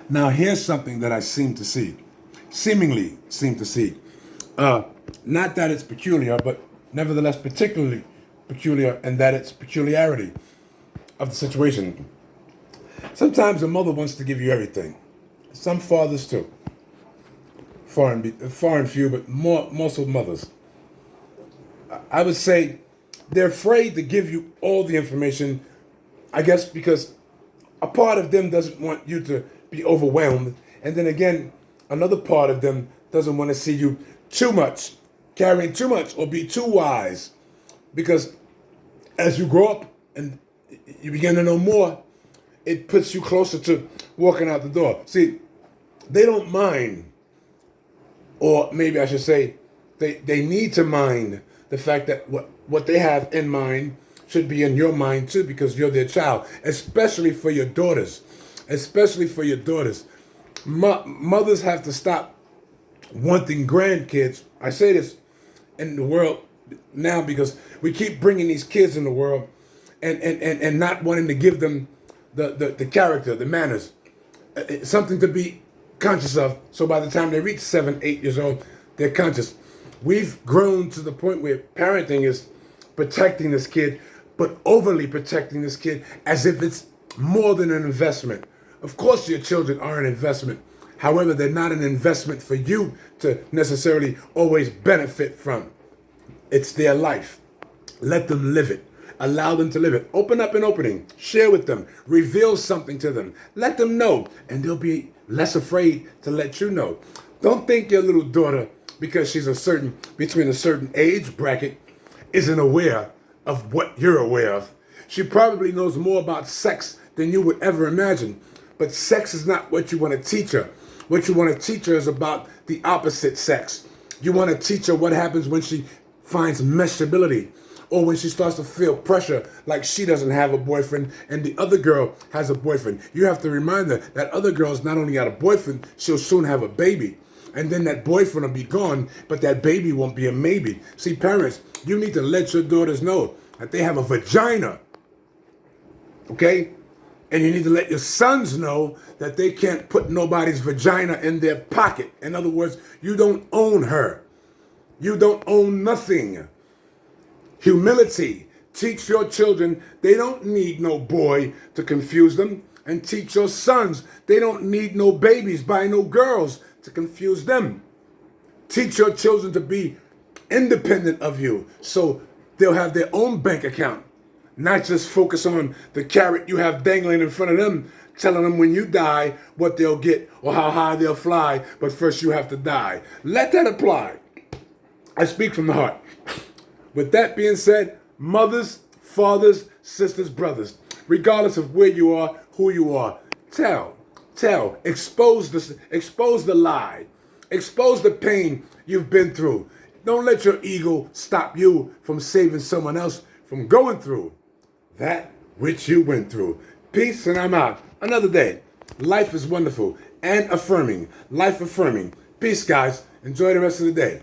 Now, here's something that I seemingly seem to see. Not that it's peculiar, but nevertheless particularly peculiar, and that it's peculiarity of the situation. Sometimes a mother wants to give you everything. Some fathers too. Far and few, but more so mothers. I would say they're afraid to give you all the information, I guess because a part of them doesn't want you to be overwhelmed. And then again, another part of them doesn't want to see you too much, carrying too much or be too wise. Because as you grow up and you begin to know more, it puts you closer to walking out the door. See, they don't mind, or maybe I should say, they need to mind the fact that what they have in mind should be in your mind too, because you're their child, especially for your daughters. Especially for your daughters. Mothers have to stop wanting grandkids. I say this in the world now because we keep bringing these kids in the world and not wanting to give them the character, the manners, something to be conscious of. So by the time they reach 7, 8 years old, they're conscious. We've grown to the point where parenting is protecting this kid, but overly protecting this kid as if it's more than an investment. Of course, your children are an investment. However, they're not an investment for you to necessarily always benefit from. It's their life. Let them live it. Allow them to live it. Open up an opening. Share with them. Reveal something to them. Let them know, and they'll be less afraid to let you know. Don't think your little daughter, because she's between a certain age bracket, isn't aware of what you're aware of. She probably knows more about sex than you would ever imagine. But sex is not what you want to teach her. What you want to teach her is about the opposite sex. You want to teach her what happens when she finds meshability, or when she starts to feel pressure like she doesn't have a boyfriend and the other girl has a boyfriend. You have to remind her that other girl's not only got a boyfriend, she'll soon have a baby. And then that boyfriend will be gone, but that baby won't be a maybe. See, parents, you need to let your daughters know that they have a vagina. Okay? And you need to let your sons know that they can't put nobody's vagina in their pocket. In other words, you don't own her. You don't own nothing. Humility. Teach your children they don't need no boy to confuse them. And teach your sons they don't need no babies by no girls to confuse them. Teach your children to be independent of you so they'll have their own bank account. Not just focus on the carrot you have dangling in front of them, telling them when you die what they'll get or how high they'll fly, but first you have to die. Let that apply. I speak from the heart. With that being said, mothers, fathers, sisters, brothers, regardless of where you are, who you are, tell, expose the lie, expose the pain you've been through. Don't let your ego stop you from saving someone else from going through that which you went through. Peace, and I'm out. Another day. Life is wonderful and affirming. Life affirming. Peace, guys. Enjoy the rest of the day.